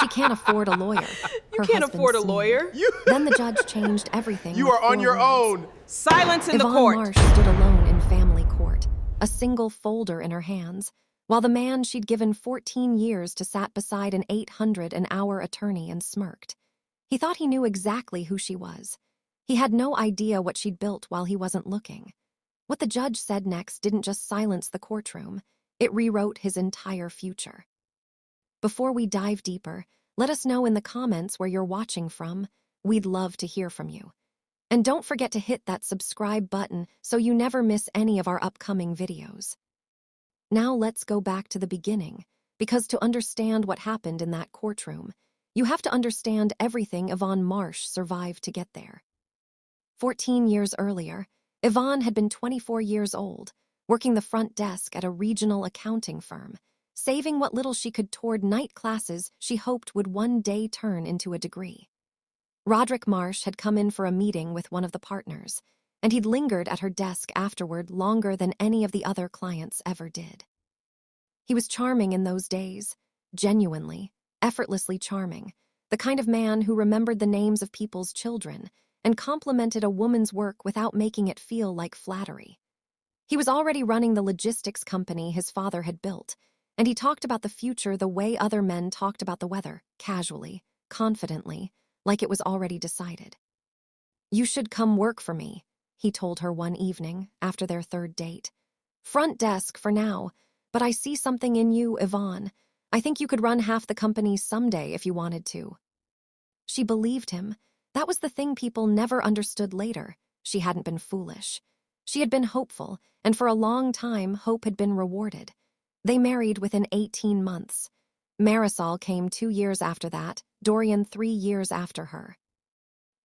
She can't afford a lawyer. You Her can't husband afford a sneered. lawyer. Then the judge changed everything. You with are on 4 your words. own. Silence in the Yvonne court. Marsh stood alone in family court, a single folder in her hands, while the man she'd given 14 years to sat beside an $800 an hour attorney and smirked. He thought he knew exactly who she was. He had no idea what she'd built while he wasn't looking. What the judge said next didn't just silence the courtroom, it rewrote his entire future. Before we dive deeper, let us know in the comments where you're watching from. We'd love to hear from you. And don't forget to hit that subscribe button so you never miss any of our upcoming videos. Now let's go back to the beginning, because to understand what happened in that courtroom, you have to understand everything Yvonne Marsh survived to get there. 14 years earlier, Yvonne had been 24 years old, working the front desk at a regional accounting firm, saving what little she could toward night classes she hoped would one day turn into a degree. Roderick Marsh had come in for a meeting with one of the partners, and he'd lingered at her desk afterward longer than any of the other clients ever did. He was charming in those days, genuinely, effortlessly charming, the kind of man who remembered the names of people's children and complimented a woman's work without making it feel like flattery. He was already running the logistics company his father had built, and he talked about the future the way other men talked about the weather, casually, confidently, like it was already decided. "You should come work for me," he told her one evening after their third date. "Front desk for now, but I see something in you, Yvonne. I think you could run half the company someday if you wanted to." She believed him. That was the thing people never understood later. She hadn't been foolish. She had been hopeful, and for a long time, hope had been rewarded. They married within 18 months. Marisol came 2 years after that, Dorian 3 years after her.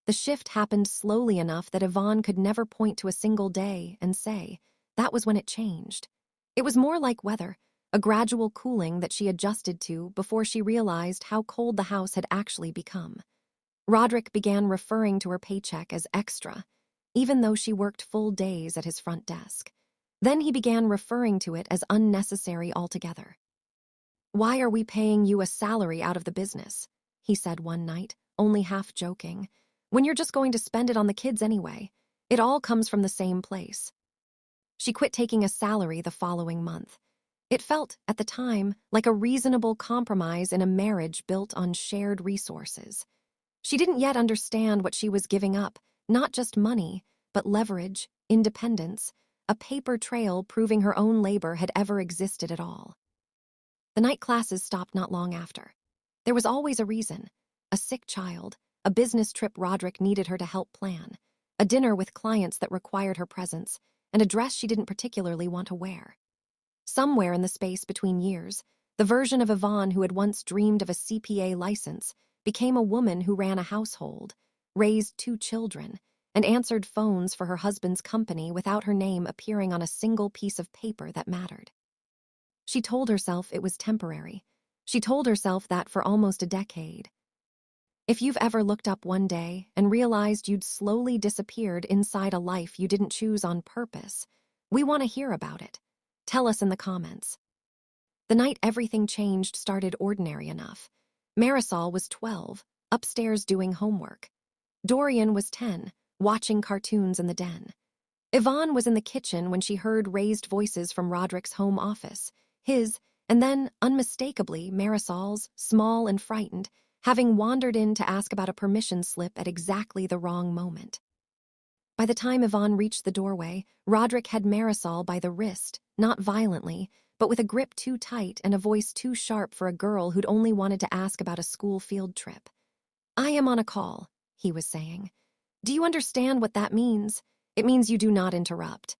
The shift happened slowly enough that Yvonne could never point to a single day and say, that was when it changed. It was more like weather, a gradual cooling that she adjusted to before she realized how cold the house had actually become. Roderick began referring to her paycheck as extra, even though she worked full days at his front desk. Then he began referring to it as unnecessary altogether. "Why are we paying you a salary out of the business?" he said one night, only half joking, "when you're just going to spend it on the kids anyway. It all comes from the same place." She quit taking a salary the following month. It felt, at the time, like a reasonable compromise in a marriage built on shared resources. She didn't yet understand what she was giving up, not just money, but leverage, independence, a paper trail proving her own labor had ever existed at all. The night classes stopped not long after. There was always a reason: a sick child, a business trip Roderick needed her to help plan, a dinner with clients that required her presence, and a dress she didn't particularly want to wear. Somewhere in the space between years, the version of Yvonne who had once dreamed of a CPA license became a woman who ran a household, raised 2 children, and answered phones for her husband's company without her name appearing on a single piece of paper that mattered. She told herself it was temporary. She told herself that for almost a decade. If you've ever looked up one day and realized you'd slowly disappeared inside a life you didn't choose on purpose, we want to hear about it. Tell us in the comments. The night everything changed started ordinary enough. Marisol was 12, upstairs doing homework. Dorian was 10, watching cartoons in the den. Yvonne was in the kitchen when she heard raised voices from Roderick's home office, his, and then, unmistakably, Marisol's, small and frightened, having wandered in to ask about a permission slip at exactly the wrong moment. By the time Yvonne reached the doorway, Roderick had Marisol by the wrist, not violently, but with a grip too tight and a voice too sharp for a girl who'd only wanted to ask about a school field trip. "I am on a call," he was saying. "Do you understand what that means? It means you do not interrupt."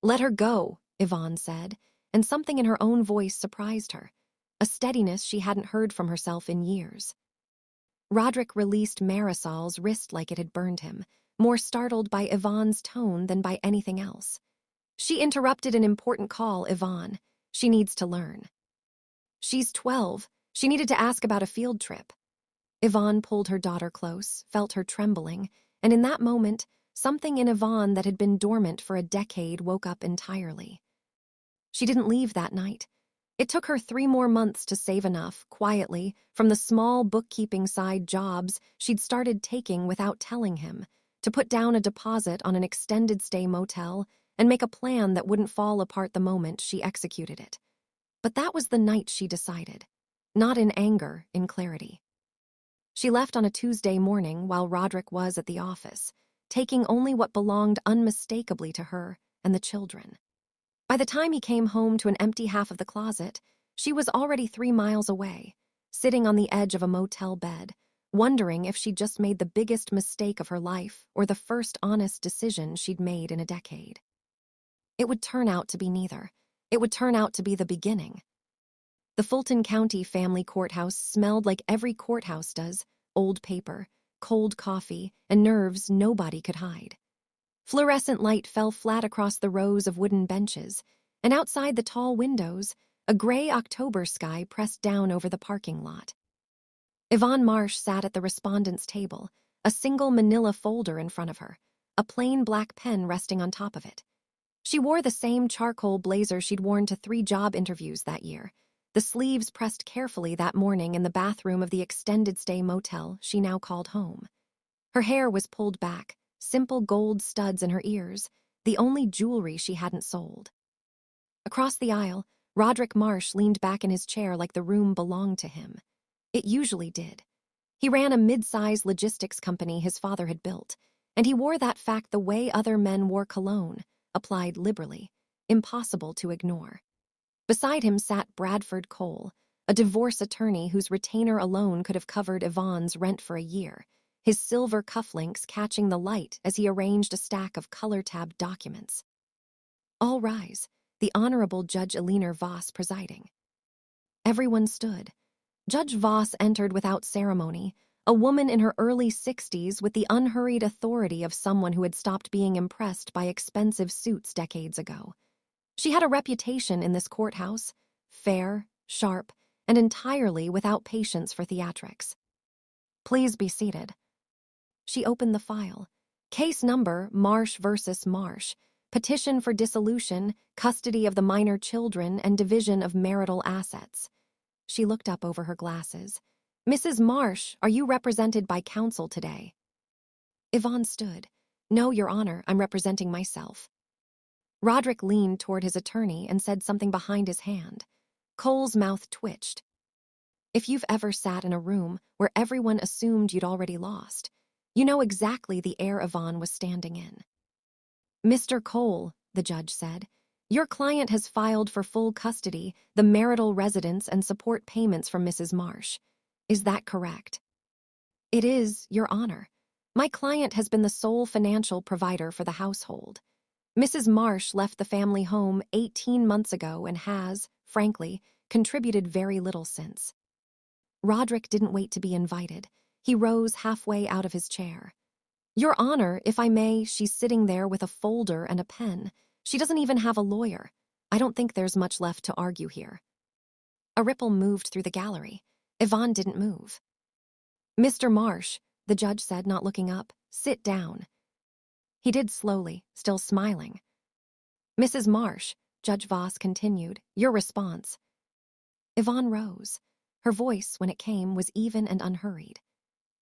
"Let her go," Yvonne said, and something in her own voice surprised her, a steadiness she hadn't heard from herself in years. Roderick released Marisol's wrist like it had burned him, more startled by Yvonne's tone than by anything else. "She interrupted an important call, Yvonne. She needs to learn." "She's 12. She needed to ask about a field trip." Yvonne pulled her daughter close, felt her trembling, and in that moment, something in Yvonne that had been dormant for a decade woke up entirely. She didn't leave that night. It took her 3 more months to save enough, quietly, from the small bookkeeping side jobs she'd started taking without telling him, to put down a deposit on an extended stay motel and make a plan that wouldn't fall apart the moment she executed it. But that was the night she decided. Not in anger, in clarity. She left on a Tuesday morning while Roderick was at the office, taking only what belonged unmistakably to her and the children. By the time he came home to an empty half of the closet, she was already 3 miles away, sitting on the edge of a motel bed, wondering if she'd just made the biggest mistake of her life or the first honest decision she'd made in a decade. It would turn out to be neither. It would turn out to be the beginning. The Fulton County family courthouse smelled like every courthouse does: old paper, cold coffee, and nerves nobody could hide. Fluorescent light fell flat across the rows of wooden benches, and outside the tall windows, a gray October sky pressed down over the parking lot. Yvonne Marsh sat at the respondent's table, a single manila folder in front of her, a plain black pen resting on top of it. She wore the same charcoal blazer she'd worn to 3 job interviews that year, the sleeves pressed carefully that morning in the bathroom of the extended stay motel she now called home. Her hair was pulled back, simple gold studs in her ears, the only jewelry she hadn't sold. Across the aisle, Roderick Marsh leaned back in his chair like the room belonged to him. It usually did. He ran a mid-size logistics company his father had built, and he wore that fact the way other men wore cologne, applied liberally, impossible to ignore. Beside him sat Bradford Cole, a divorce attorney whose retainer alone could have covered Yvonne's rent for a year, his silver cufflinks catching the light as he arranged a stack of color-tabbed documents. All rise, the Honorable Judge Eleanor Voss presiding. Everyone stood. Judge Voss entered without ceremony, a woman in her early 60s with the unhurried authority of someone who had stopped being impressed by expensive suits decades ago. She had a reputation in this courthouse, fair, sharp, and entirely without patience for theatrics. Please be seated. She opened the file. Case number, Marsh versus Marsh. Petition for dissolution, custody of the minor children, and division of marital assets. She looked up over her glasses. Mrs. Marsh, are you represented by counsel today? Yvonne stood. No, Your Honor, I'm representing myself. Roderick leaned toward his attorney and said something behind his hand. Cole's mouth twitched. If you've ever sat in a room where everyone assumed you'd already lost, you know exactly the air Yvonne was standing in. Mr. Cole, the judge said, your client has filed for full custody, the marital residence, and support payments from Mrs. Marsh. Is that correct? It is, Your Honor. My client has been the sole financial provider for the household. Mrs. Marsh left the family home 18 months ago and has, frankly, contributed very little since. Roderick didn't wait to be invited. He rose halfway out of his chair. Your Honor, if I may, she's sitting there with a folder and a pen. She doesn't even have a lawyer. I don't think there's much left to argue here. A ripple moved through the gallery. Yvonne didn't move. Mr. Marsh, the judge said, not looking up, sit down. He did slowly, still smiling. Mrs. Marsh, Judge Voss continued, your response. Yvonne rose. Her voice, when it came, was even and unhurried.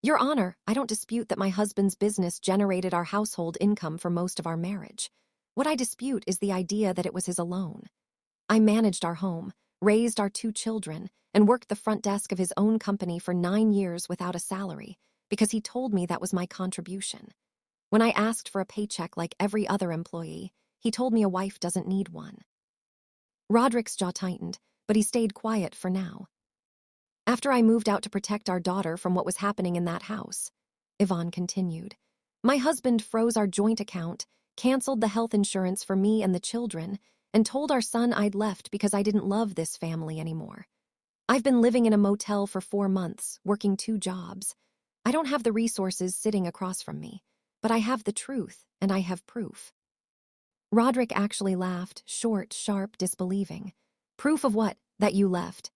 Your Honor, I don't dispute that my husband's business generated our household income for most of our marriage. What I dispute is the idea that it was his alone. I managed our home, raised our 2 children, and worked the front desk of his own company for 9 years without a salary, because he told me that was my contribution. When I asked for a paycheck like every other employee, he told me a wife doesn't need one. Roderick's jaw tightened, but he stayed quiet for now. After I moved out to protect our daughter from what was happening in that house, Yvonne continued, my husband froze our joint account, canceled the health insurance for me and the children, and told our son I'd left because I didn't love this family anymore. I've been living in a motel for 4 months, working 2 jobs. I don't have the resources sitting across from me, but I have the truth, and I have proof. Roderick actually laughed, short, sharp, disbelieving. Proof of what? That you left.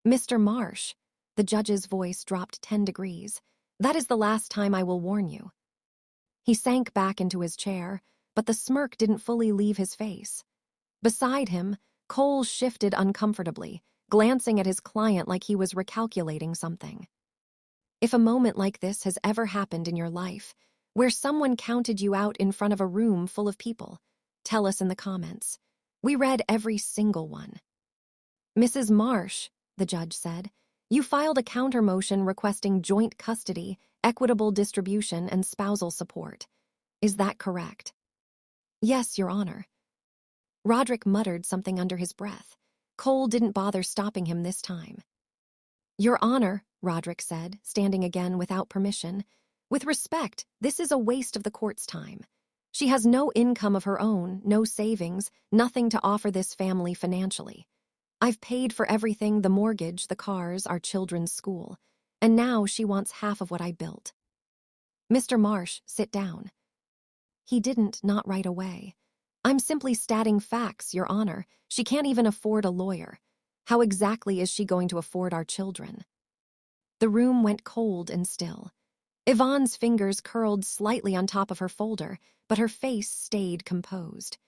Mr. Marsh, the judge's voice dropped 10 degrees. That is the last time I will warn you. He sank back into his chair, but the smirk didn't fully leave his face. Beside him, Cole shifted uncomfortably, glancing at his client like he was recalculating something. If a moment like this has ever happened in your life, where someone counted you out in front of a room full of people, tell us in the comments. We read every single one. Mrs. Marsh, the judge said, you filed a counter motion requesting joint custody, equitable distribution, and spousal support. Is that correct? Yes, Your Honor. Roderick muttered something under his breath. Cole didn't bother stopping him this time. Your Honor, Roderick said, standing again without permission. With respect, this is a waste of the court's time. She has no income of her own, no savings, nothing to offer this family financially. I've paid for everything, the mortgage, the cars, our children's school, and now she wants half of what I built. Mr. Marsh, sit down. He didn't, not right away. I'm simply stating facts, Your Honor. She can't even afford a lawyer. How exactly is she going to afford our children? The room went cold and still. Yvonne's fingers curled slightly on top of her folder, but her face stayed composed.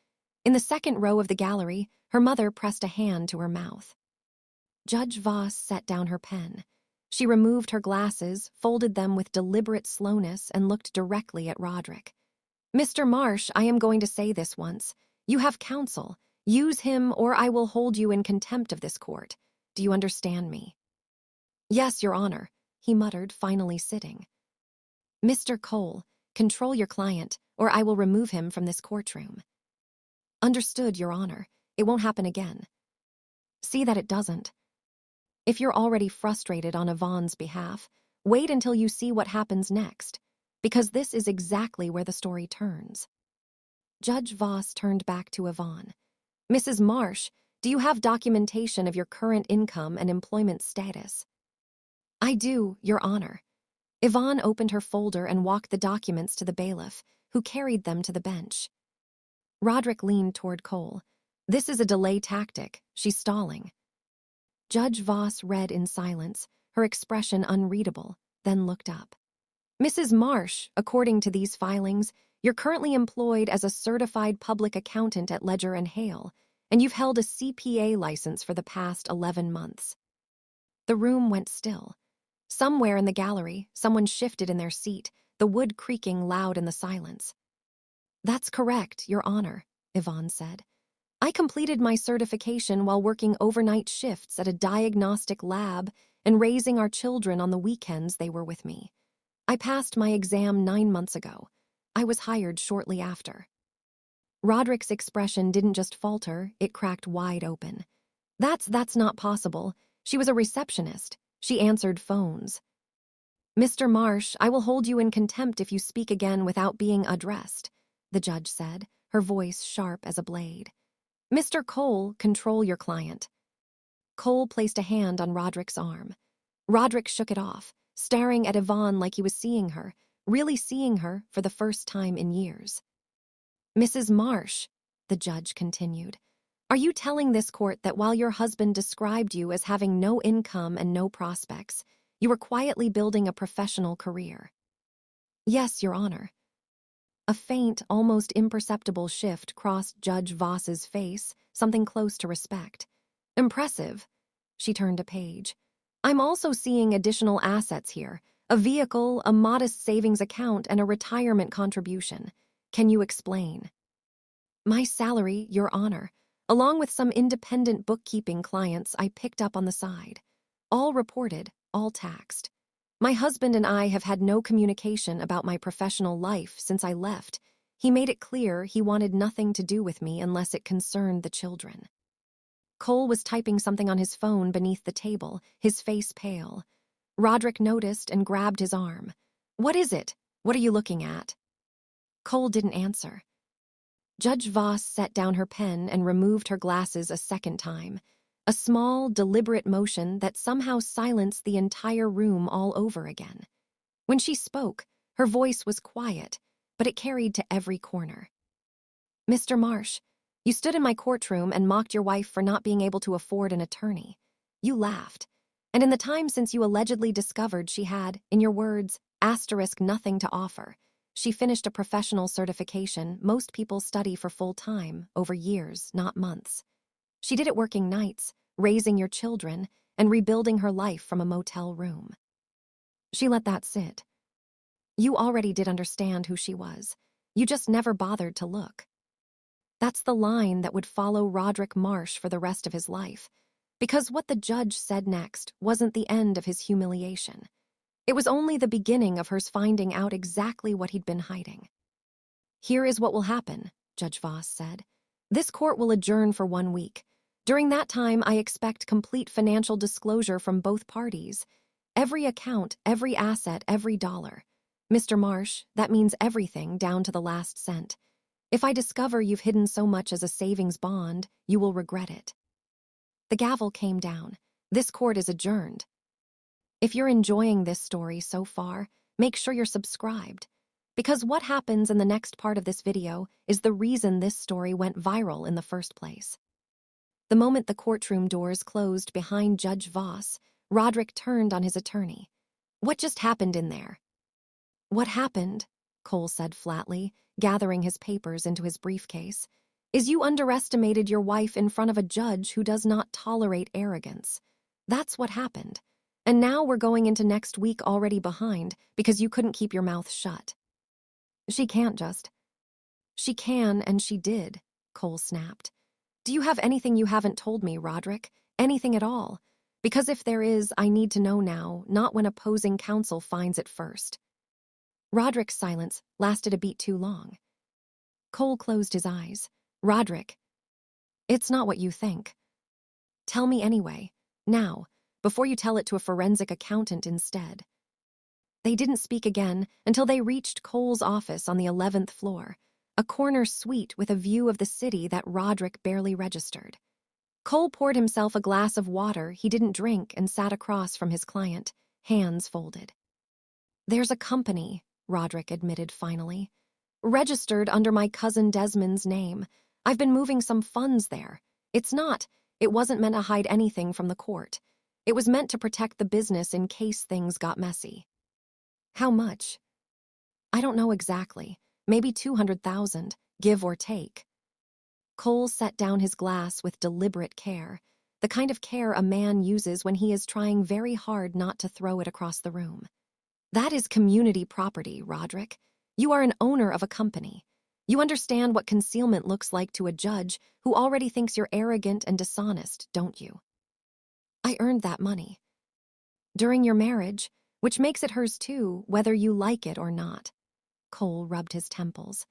In the second row of the gallery, her mother pressed a hand to her mouth. Judge Voss set down her pen. She removed her glasses, folded them with deliberate slowness, and looked directly at Roderick. Mr. Marsh, I am going to say this once. You have counsel. Use him, or I will hold you in contempt of this court. Do you understand me? Yes, Your Honor, he muttered, finally sitting. Mr. Cole, control your client, or I will remove him from this courtroom. Understood, Your Honor. It won't happen again. See that it doesn't. If you're already frustrated on Yvonne's behalf, wait until you see what happens next, because this is exactly where the story turns. Judge Voss turned back to Yvonne. Mrs. Marsh, do you have documentation of your current income and employment status? I do, Your Honor. Yvonne opened her folder and walked the documents to the bailiff, who carried them to the bench. Roderick leaned toward Cole. This is a delay tactic. She's stalling. Judge Voss read in silence, her expression unreadable, then looked up. Mrs. Marsh, according to these filings, you're currently employed as a certified public accountant at Ledger & Hale, and you've held a CPA license for the past 11 months. The room went still. Somewhere in the gallery, someone shifted in their seat, the wood creaking loud in the silence. That's correct, Your Honor, Yvonne said. I completed my certification while working overnight shifts at a diagnostic lab and raising our children on the weekends they were with me. I passed my exam 9 months ago. I was hired shortly after. Roderick's expression didn't just falter, it cracked wide open. That's not possible. She was a receptionist. She answered phones. Mr. Marsh, I will hold you in contempt if you speak again without being addressed, the judge said, her voice sharp as a blade. Mr. Cole, control your client. Cole placed a hand on Roderick's arm. Roderick shook it off, staring at Yvonne like he was seeing her, really seeing her for the first time in years. Mrs. Marsh, the judge continued, are you telling this court that while your husband described you as having no income and no prospects, you were quietly building a professional career? Yes, Your Honor. A faint, almost imperceptible shift crossed Judge Voss's face, something close to respect. Impressive. She turned a page. I'm also seeing additional assets here, a vehicle, a modest savings account, and a retirement contribution. Can you explain? My salary, Your Honor, along with some independent bookkeeping clients I picked up on the side. All reported, all taxed. My husband and I have had no communication about my professional life since I left. He made it clear he wanted nothing to do with me unless it concerned the children. Cole was typing something on his phone beneath the table, his face pale. Roderick noticed and grabbed his arm. What is it? What are you looking at? Cole didn't answer. Judge Voss set down her pen and removed her glasses a second time, a small, deliberate motion that somehow silenced the entire room all over again. When she spoke, her voice was quiet, but it carried to every corner. Mr. Marsh, you stood in my courtroom and mocked your wife for not being able to afford an attorney. You laughed. And in the time since you allegedly discovered she had, in your words, nothing to offer, she finished a professional certification most people study for full time, over years, not months. She did it working nights, raising your children, and rebuilding her life from a motel room. She let that sit. You already did understand who she was. You just never bothered to look. That's the line that would follow Roderick Marsh for the rest of his life, because what the judge said next wasn't the end of his humiliation. It was only the beginning of hers finding out exactly what he'd been hiding. Here is what will happen, Judge Voss said. This court will adjourn for 1 week. During that time, I expect complete financial disclosure from both parties. Every account, every asset, every dollar. Mr. Marsh, that means everything down to the last cent. If I discover you've hidden so much as a savings bond, you will regret it. The gavel came down. This court is adjourned. If you're enjoying this story so far, make sure you're subscribed. Because what happens in the next part of this video is the reason this story went viral in the first place. The moment the courtroom doors closed behind Judge Voss, Roderick turned on his attorney. What just happened in there? What happened, Cole said flatly, gathering his papers into his briefcase, is you underestimated your wife in front of a judge who does not tolerate arrogance. That's what happened. And now we're going into next week already behind because you couldn't keep your mouth shut. She can't just. She can, and she did, Cole snapped. Do you have anything you haven't told me, Roderick? Anything at all? Because if there is, I need to know now, not when opposing counsel finds it first. Roderick's silence lasted a beat too long. Cole closed his eyes. Roderick, it's not what you think. Tell me anyway, now, before you tell it to a forensic accountant instead. They didn't speak again until they reached Cole's office on the 11th floor, a corner suite with a view of the city that Roderick barely registered. Cole poured himself a glass of water he didn't drink and sat across from his client, hands folded. There's a company, Roderick admitted finally. Registered under my cousin Desmond's name. I've been moving some funds there. It wasn't meant to hide anything from the court. It was meant to protect the business in case things got messy. How much? I don't know exactly. Maybe 200,000, give or take. Cole set down his glass with deliberate care, the kind of care a man uses when he is trying very hard not to throw it across the room. That is community property, Roderick. You are an owner of a company. You understand what concealment looks like to a judge who already thinks you're arrogant and dishonest, don't you? I earned that money. During your marriage, which makes it hers too, whether you like it or not. Cole rubbed his temples.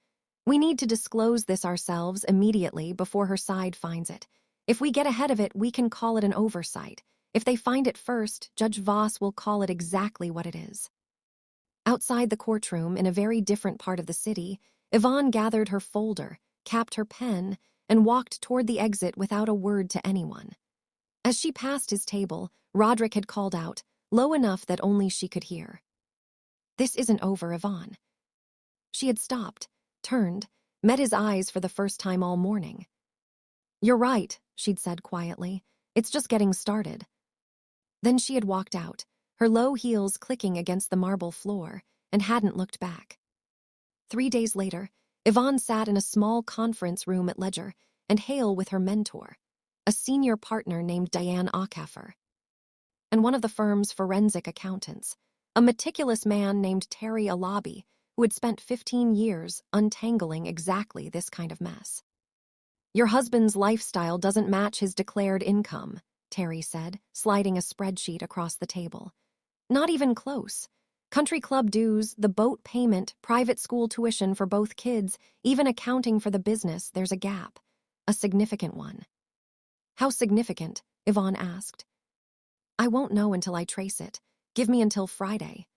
We need to disclose this ourselves immediately before her side finds it. If we get ahead of it, we can call it an oversight. If they find it first, Judge Voss will call it exactly what it is. Outside the courtroom, in a very different part of the city, Yvonne gathered her folder, capped her pen, and walked toward the exit without a word to anyone. As she passed his table, Roderick had called out, low enough that only she could hear. This isn't over, Yvonne. She had stopped, turned, met his eyes for the first time all morning. You're right, she'd said quietly. It's just getting started. Then she had walked out, her low heels clicking against the marble floor, and hadn't looked back. 3 days later, Yvonne sat in a small conference room at Ledger and Hale with her mentor, a senior partner named Diane Acaffer, and one of the firm's forensic accountants, a meticulous man named Terry Alabi, who had spent 15 years untangling exactly this kind of mess. Your husband's lifestyle doesn't match his declared income, Terry said, sliding a spreadsheet across the table. Not even close. Country club dues, the boat payment, private school tuition for both kids, even accounting for the business, there's a gap. A significant one. How significant? Yvonne asked. I won't know until I trace it. Give me until Friday.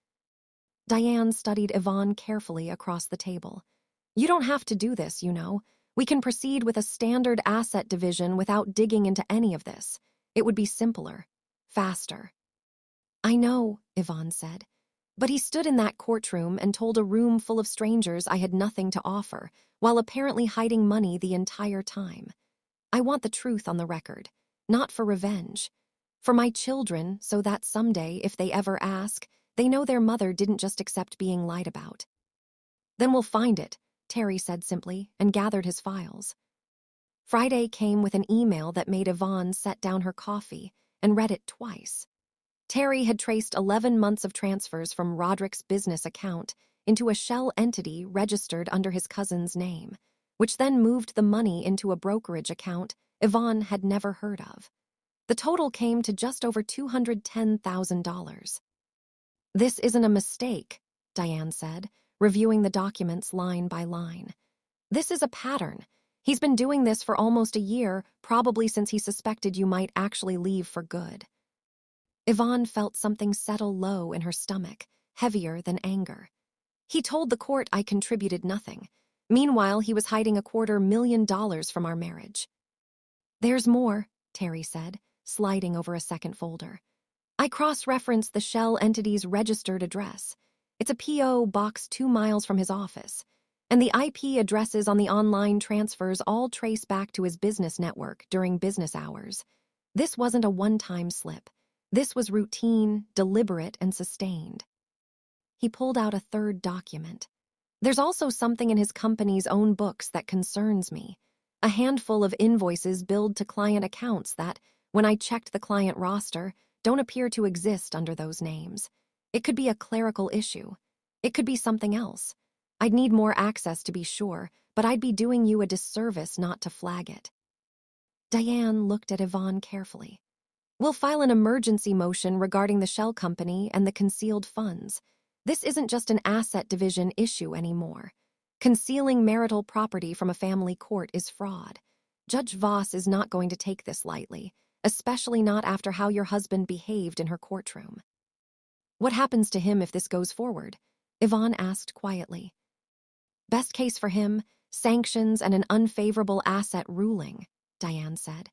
Diane studied Yvonne carefully across the table. You don't have to do this, you know. We can proceed with a standard asset division without digging into any of this. It would be simpler, faster. I know, Yvonne said. But he stood in that courtroom and told a room full of strangers I had nothing to offer, while apparently hiding money the entire time. I want the truth on the record, not for revenge. For my children, so that someday, if they ever ask, they know their mother didn't just accept being lied about. Then we'll find it, Terry said simply, and gathered his files. Friday came with an email that made Yvonne set down her coffee and read it twice. Terry had traced 11 months of transfers from Roderick's business account into a shell entity registered under his cousin's name, which then moved the money into a brokerage account Yvonne had never heard of. The total came to just over $210,000. "This isn't a mistake," Diane said, reviewing the documents line by line. "This is a pattern. He's been doing this for almost a year, probably since he suspected you might actually leave for good." Yvonne felt something settle low in her stomach, heavier than anger. "He told the court I contributed nothing. Meanwhile, he was hiding $250,000 from our marriage." "There's more," Terry said, sliding over a second folder. "I cross-referenced the shell entity's registered address. It's a P.O. box 2 miles from his office, and the IP addresses on the online transfers all trace back to his business network during business hours. This wasn't a one-time slip. This was routine, deliberate, and sustained." He pulled out a third document. "There's also something in his company's own books that concerns me. A handful of invoices billed to client accounts that, when I checked the client roster, don't appear to exist under those names. It could be a clerical issue. It could be something else. I'd need more access to be sure, but I'd be doing you a disservice not to flag it." Diane looked at Yvonne carefully. "We'll file an emergency motion regarding the shell company and the concealed funds. This isn't just an asset division issue anymore. Concealing marital property from a family court is fraud. Judge Voss is not going to take this lightly, especially not after how your husband behaved in her courtroom." "What happens to him if this goes forward?" Yvonne asked quietly. "Best case for him, sanctions and an unfavorable asset ruling," Diane said.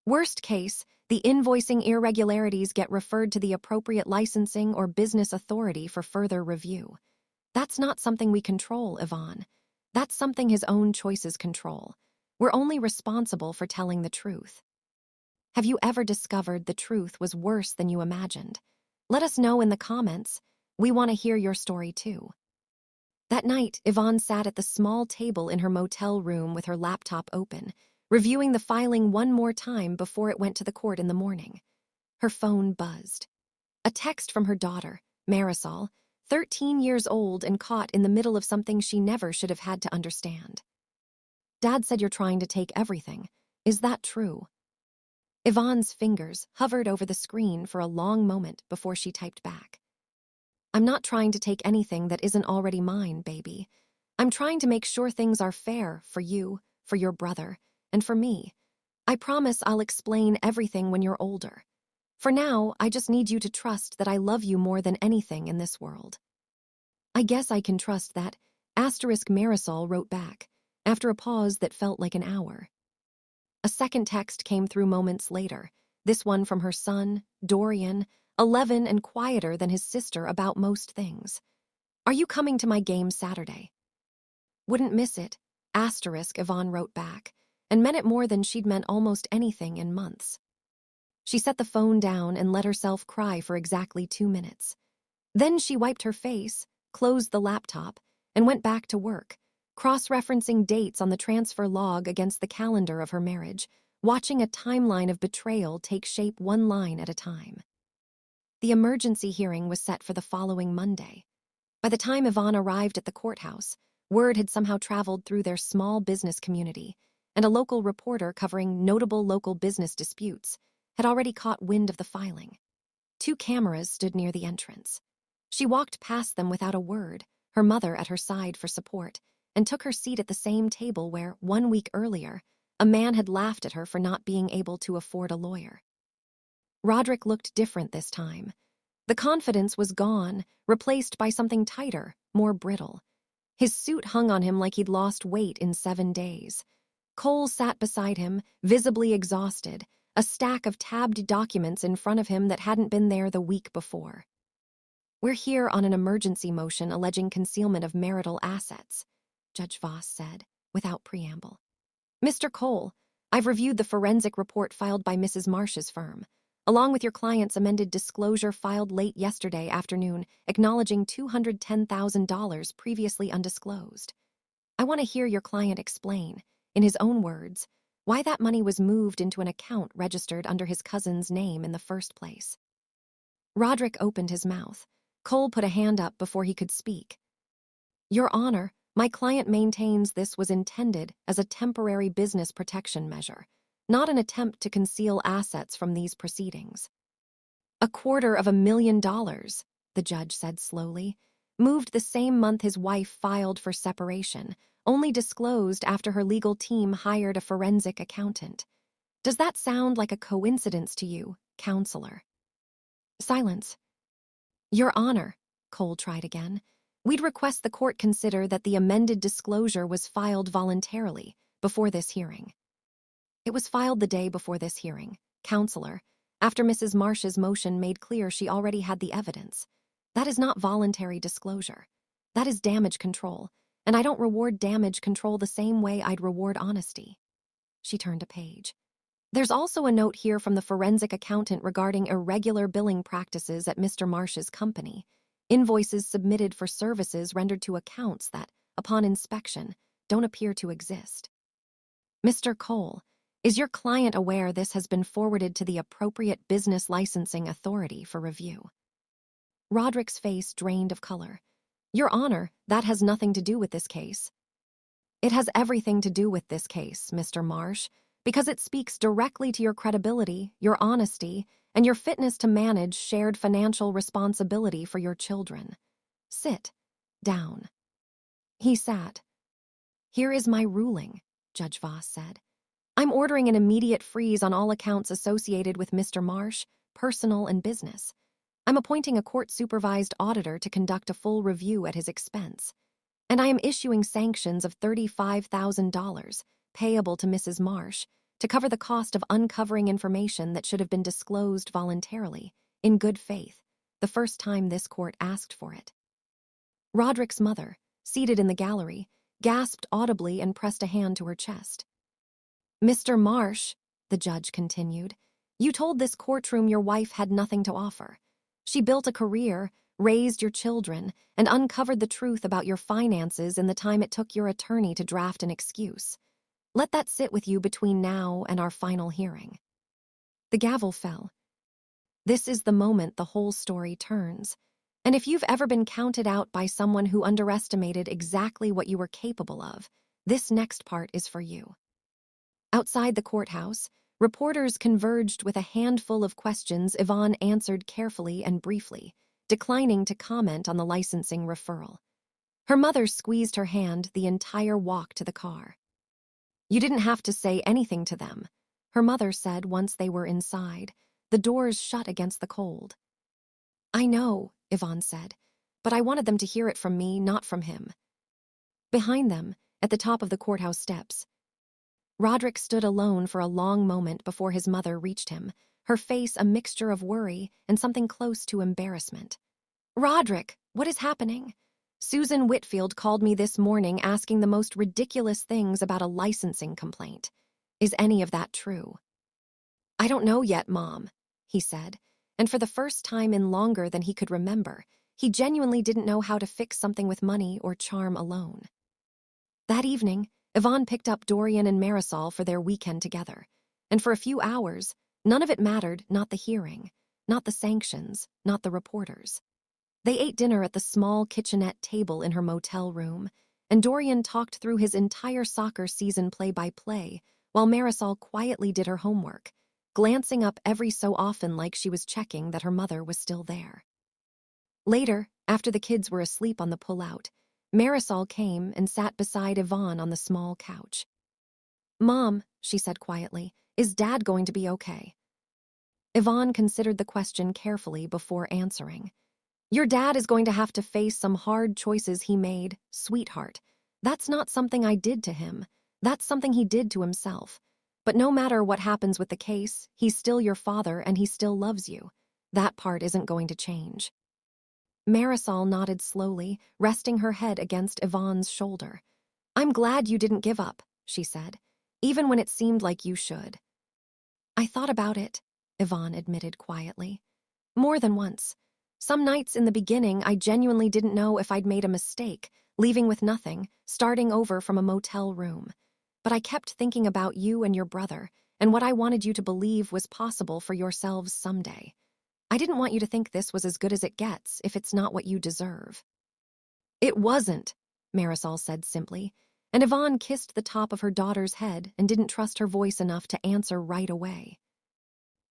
"Worst case, the invoicing irregularities get referred to the appropriate licensing or business authority for further review. That's not something we control, Yvonne. That's something his own choices control. We're only responsible for telling the truth." "Have you ever discovered the truth was worse than you imagined? Let us know in the comments. We want to hear your story too." That night, Yvonne sat at the small table in her motel room with her laptop open, reviewing the filing one more time before it went to the court in the morning. Her phone buzzed. A text from her daughter, Marisol, 13 years old and caught in the middle of something she never should have had to understand. "Dad said you're trying to take everything. Is that true?" Yvonne's fingers hovered over the screen for a long moment before she typed back. "I'm not trying to take anything that isn't already mine, baby. I'm trying to make sure things are fair for you, for your brother, and for me. I promise I'll explain everything when you're older. For now, I just need you to trust that I love you more than anything in this world." "I guess I can trust that," Marisol wrote back, after a pause that felt like an hour. A second text came through moments later, this one from her son, Dorian, 11 and quieter than his sister about most things. "Are you coming to my game Saturday?" "Wouldn't miss it," Yvonne wrote back, and meant it more than she'd meant almost anything in months. She set the phone down and let herself cry for exactly 2 minutes. Then she wiped her face, closed the laptop, and went back to work, cross-referencing dates on the transfer log against the calendar of her marriage, watching a timeline of betrayal take shape one line at a time. The emergency hearing was set for the following Monday. By the time Yvonne arrived at the courthouse, word had somehow traveled through their small business community, and a local reporter covering notable local business disputes had already caught wind of the filing. 2 cameras stood near the entrance. She walked past them without a word, her mother at her side for support, and took her seat at the same table where, 1 week earlier, a man had laughed at her for not being able to afford a lawyer. Roderick looked different this time. The confidence was gone, replaced by something tighter, more brittle. His suit hung on him like he'd lost weight in 7 days. Cole sat beside him, visibly exhausted, a stack of tabbed documents in front of him that hadn't been there the week before. "We're here on an emergency motion alleging concealment of marital assets," Judge Voss said, without preamble. "Mr. Cole, I've reviewed the forensic report filed by Mrs. Marsh's firm, along with your client's amended disclosure filed late yesterday afternoon acknowledging $210,000 previously undisclosed. I want to hear your client explain, in his own words, why that money was moved into an account registered under his cousin's name in the first place. Roderick opened his mouth. Cole put a hand up before he could speak. Your Honor, my client maintains this was intended as a temporary business protection measure, not an attempt to conceal assets from these proceedings. $250,000, the judge said slowly, moved the same month his wife filed for separation, only disclosed after her legal team hired a forensic accountant. Does that sound like a coincidence to you, counselor? Silence. Your Honor, Cole tried again, we'd request the court consider that the amended disclosure was filed voluntarily before this hearing. It was filed the day before this hearing, counselor, after Mrs. Marsh's motion made clear she already had the evidence. That is not voluntary disclosure. That is damage control, and I don't reward damage control the same way I'd reward honesty. She turned a page. There's also a note here from the forensic accountant regarding irregular billing practices at Mr. Marsh's company, invoices submitted for services rendered to accounts that, upon inspection, don't appear to exist. Mr. Cole, is your client aware this has been forwarded to the appropriate business licensing authority for review? Roderick's face drained of color. Your Honor, that has nothing to do with this case. It has everything to do with this case, Mr. Marsh, because it speaks directly to your credibility, your honesty, and your fitness to manage shared financial responsibility for your children. Sit down. He sat. Here is my ruling, Judge Voss said. I'm ordering an immediate freeze on all accounts associated with Mr. Marsh, personal and business. I'm appointing a court-supervised auditor to conduct a full review at his expense. And I am issuing sanctions of $35,000, payable to Mrs. Marsh, to cover the cost of uncovering information that should have been disclosed voluntarily, in good faith, the first time this court asked for it. Roderick's mother, seated in the gallery, gasped audibly and pressed a hand to her chest. Mr. Marsh, the judge continued, you told this courtroom your wife had nothing to offer. She built a career, raised your children, and uncovered the truth about your finances in the time it took your attorney to draft an excuse. Let that sit with you between now and our final hearing. The gavel fell. This is the moment the whole story turns. And if you've ever been counted out by someone who underestimated exactly what you were capable of, this next part is for you. Outside the courthouse, reporters converged with a handful of questions Yvonne answered carefully and briefly, declining to comment on the licensing referral. Her mother squeezed her hand the entire walk to the car. You didn't have to say anything to them, her mother said once they were inside, the doors shut against the cold. I know, Yvonne said, but I wanted them to hear it from me, not from him. Behind them, at the top of the courthouse steps, Roderick stood alone for a long moment before his mother reached him, her face a mixture of worry and something close to embarrassment. Roderick, what is happening? Susan Whitfield called me this morning asking the most ridiculous things about a licensing complaint. Is any of that true? I don't know yet, Mom, he said, and for the first time in longer than he could remember, he genuinely didn't know how to fix something with money or charm alone. That evening, Yvonne picked up Dorian and Marisol for their weekend together, and for a few hours, none of it mattered, not the hearing, not the sanctions, not the reporters. They ate dinner at the small kitchenette table in her motel room, and Dorian talked through his entire soccer season play-by-play, while Marisol quietly did her homework, glancing up every so often like she was checking that her mother was still there. Later, after the kids were asleep on the pull-out, Marisol came and sat beside Yvonne on the small couch. Mom, she said quietly, is Dad going to be okay? Yvonne considered the question carefully before answering. Your dad is going to have to face some hard choices he made, sweetheart. That's not something I did to him. That's something he did to himself. But no matter what happens with the case, he's still your father and he still loves you. That part isn't going to change. Marisol nodded slowly, resting her head against Yvonne's shoulder. I'm glad you didn't give up, she said, even when it seemed like you should. I thought about it, Yvonne admitted quietly. More than once. Some nights in the beginning, I genuinely didn't know if I'd made a mistake, leaving with nothing, starting over from a motel room. But I kept thinking about you and your brother, and what I wanted you to believe was possible for yourselves someday. I didn't want you to think this was as good as it gets if it's not what you deserve." "It wasn't," Marisol said simply, and Yvonne kissed the top of her daughter's head and didn't trust her voice enough to answer right away.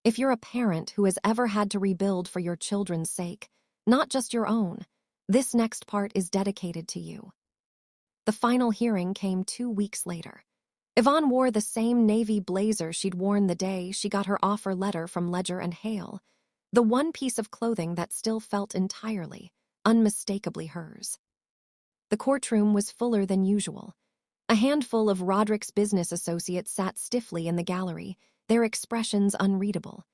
"If you're a parent who has ever had to rebuild for your children's sake, not just your own, this next part is dedicated to you." The final hearing came 2 weeks later. Yvonne wore the same navy blazer she'd worn the day she got her offer letter from Ledger and Hale, the one piece of clothing that still felt entirely, unmistakably hers. The courtroom was fuller than usual. A handful of Roderick's business associates sat stiffly in the gallery, their expressions unreadable.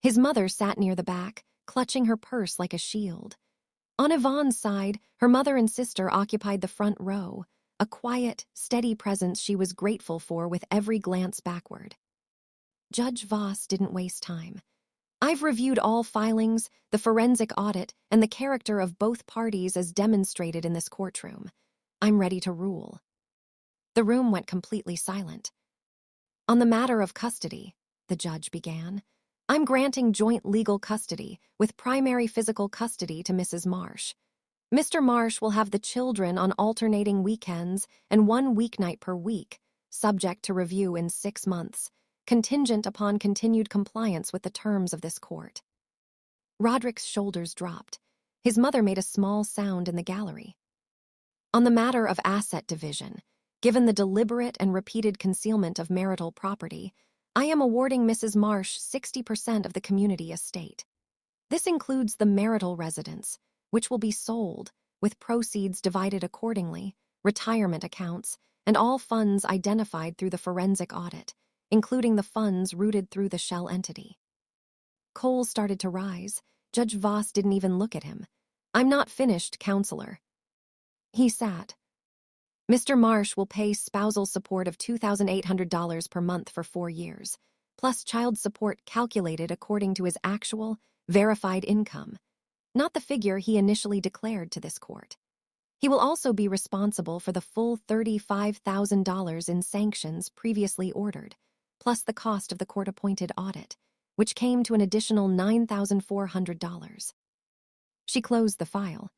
His mother sat near the back, clutching her purse like a shield. On Yvonne's side, her mother and sister occupied the front row, a quiet, steady presence she was grateful for with every glance backward. Judge Voss didn't waste time. "I've reviewed all filings, the forensic audit, and the character of both parties as demonstrated in this courtroom. I'm ready to rule." The room went completely silent. "On the matter of custody," the judge began, "I'm granting joint legal custody with primary physical custody to Mrs. Marsh. Mr. Marsh will have the children on alternating weekends and 1 weeknight per week, subject to review in 6 months, contingent upon continued compliance with the terms of this court." Roderick's shoulders dropped. His mother made a small sound in the gallery. "On the matter of asset division, given the deliberate and repeated concealment of marital property, I am awarding Mrs. Marsh 60% of the community estate. This includes the marital residence, which will be sold, with proceeds divided accordingly, retirement accounts, and all funds identified through the forensic audit, including the funds routed through the shell entity." Cole started to rise. Judge Voss didn't even look at him. "I'm not finished, counselor." He sat. "Mr. Marsh will pay spousal support of $2,800 per month for 4 years, plus child support calculated according to his actual, verified income, not the figure he initially declared to this court. He will also be responsible for the full $35,000 in sanctions previously ordered, plus the cost of the court-appointed audit, which came to an additional $9,400. She closed the file.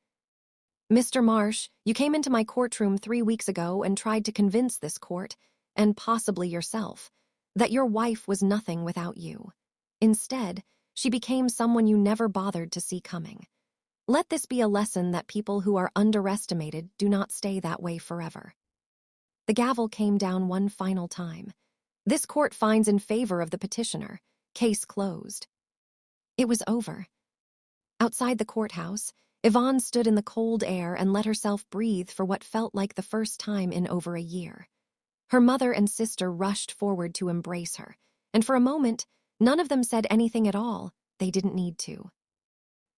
"Mr. Marsh, you came into my courtroom 3 weeks ago and tried to convince this court, and possibly yourself, that your wife was nothing without you. Instead, she became someone you never bothered to see coming. Let this be a lesson that people who are underestimated do not stay that way forever." The gavel came down one final time. "This court finds in favor of the petitioner. Case closed." It was over. Outside the courthouse, Yvonne stood in the cold air and let herself breathe for what felt like the first time in over a year. Her mother and sister rushed forward to embrace her, and for a moment, none of them said anything at all. They didn't need to.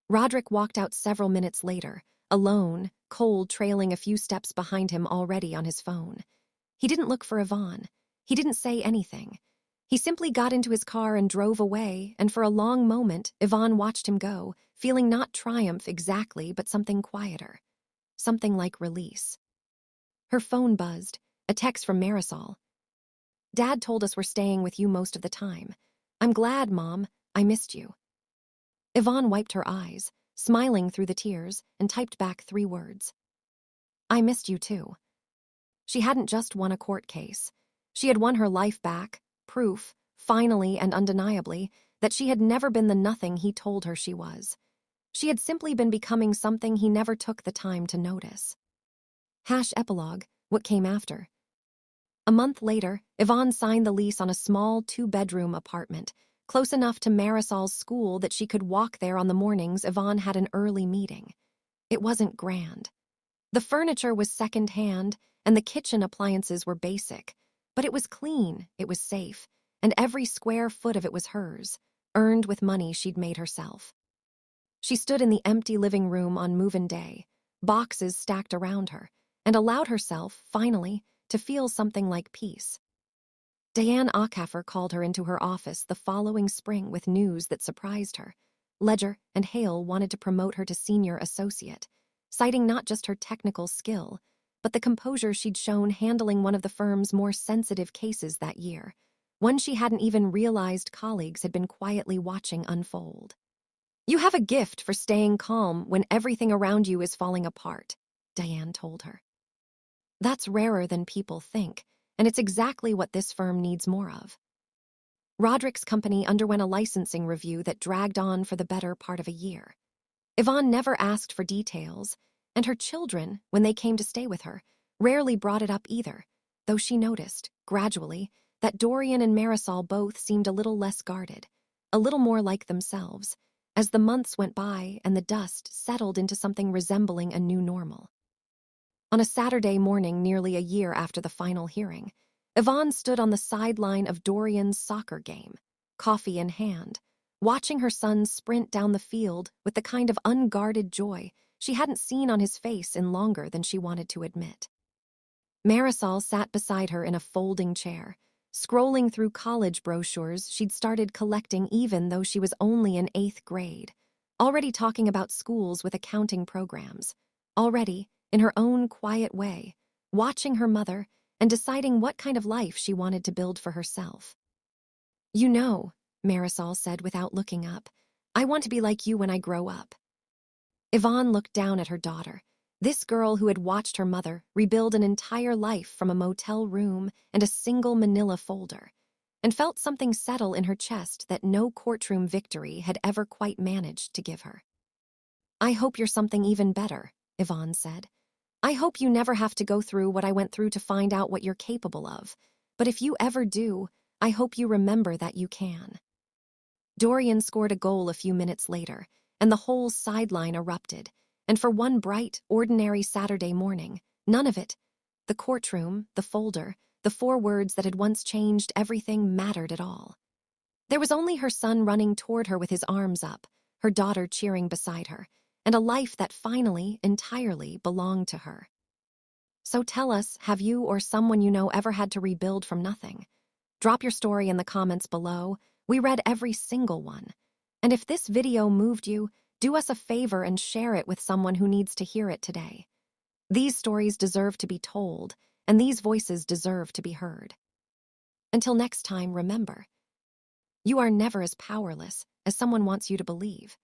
Roderick walked out several minutes later, alone, Cole trailing a few steps behind him already on his phone. He didn't look for Yvonne. He didn't say anything. He simply got into his car and drove away, and for a long moment, Yvonne watched him go, feeling not triumph exactly, but something quieter. Something like release. Her phone buzzed, a text from Marisol. "Dad told us we're staying with you most of the time. I'm glad, Mom. I missed you." Yvonne wiped her eyes, smiling through the tears, and typed back 3 words. "I missed you too." She hadn't just won a court case. She had won her life back, proof, finally and undeniably, that she had never been the nothing he told her she was. She had simply been becoming something he never took the time to notice. Epilogue, what came after. A month later, Yvonne signed the lease on a small 2-bedroom apartment, close enough to Marisol's school that she could walk there on the mornings Yvonne had an early meeting. It wasn't grand. The furniture was second-hand, and the kitchen appliances were basic, but it was clean, it was safe, and every square foot of it was hers, earned with money she'd made herself. She stood in the empty living room on move-in day, boxes stacked around her, and allowed herself, finally, to feel something like peace. Diane Acaffer called her into her office the following spring with news that surprised her. Ledger and Hale wanted to promote her to senior associate, citing not just her technical skill, but the composure she'd shown handling one of the firm's more sensitive cases that year, one she hadn't even realized colleagues had been quietly watching unfold. "You have a gift for staying calm when everything around you is falling apart," Diane told her. "That's rarer than people think, and it's exactly what this firm needs more of." Roderick's company underwent a licensing review that dragged on for the better part of a year. Yvonne never asked for details, and her children, when they came to stay with her, rarely brought it up either, though she noticed, gradually, that Dorian and Marisol both seemed a little less guarded, a little more like themselves, as the months went by and the dust settled into something resembling a new normal. On a Saturday morning nearly a year after the final hearing, Yvonne stood on the sideline of Dorian's soccer game, coffee in hand, watching her son sprint down the field with the kind of unguarded joy she hadn't seen on his face in longer than she wanted to admit. Marisol sat beside her in a folding chair, scrolling through college brochures she'd started collecting even though she was only in 8th grade, already talking about schools with accounting programs, already, in her own quiet way, watching her mother and deciding what kind of life she wanted to build for herself. "You know," Marisol said without looking up, "I want to be like you when I grow up." Yvonne looked down at her daughter, this girl who had watched her mother rebuild an entire life from a motel room and a single manila folder, and felt something settle in her chest that no courtroom victory had ever quite managed to give her. "I hope you're something even better," Yvonne said. "I hope you never have to go through what I went through to find out what you're capable of, but if you ever do, I hope you remember that you can." Dorian scored a goal a few minutes later, and the whole sideline erupted, and for one bright, ordinary Saturday morning, none of it, the courtroom, the folder, the 4 words that had once changed everything, mattered at all. There was only her son running toward her with his arms up, her daughter cheering beside her, and a life that finally, entirely belonged to her. So tell us, have you or someone you know ever had to rebuild from nothing? Drop your story in the comments below. We read every single one. And if this video moved you, do us a favor and share it with someone who needs to hear it today. These stories deserve to be told, and these voices deserve to be heard. Until next time, remember, you are never as powerless as someone wants you to believe.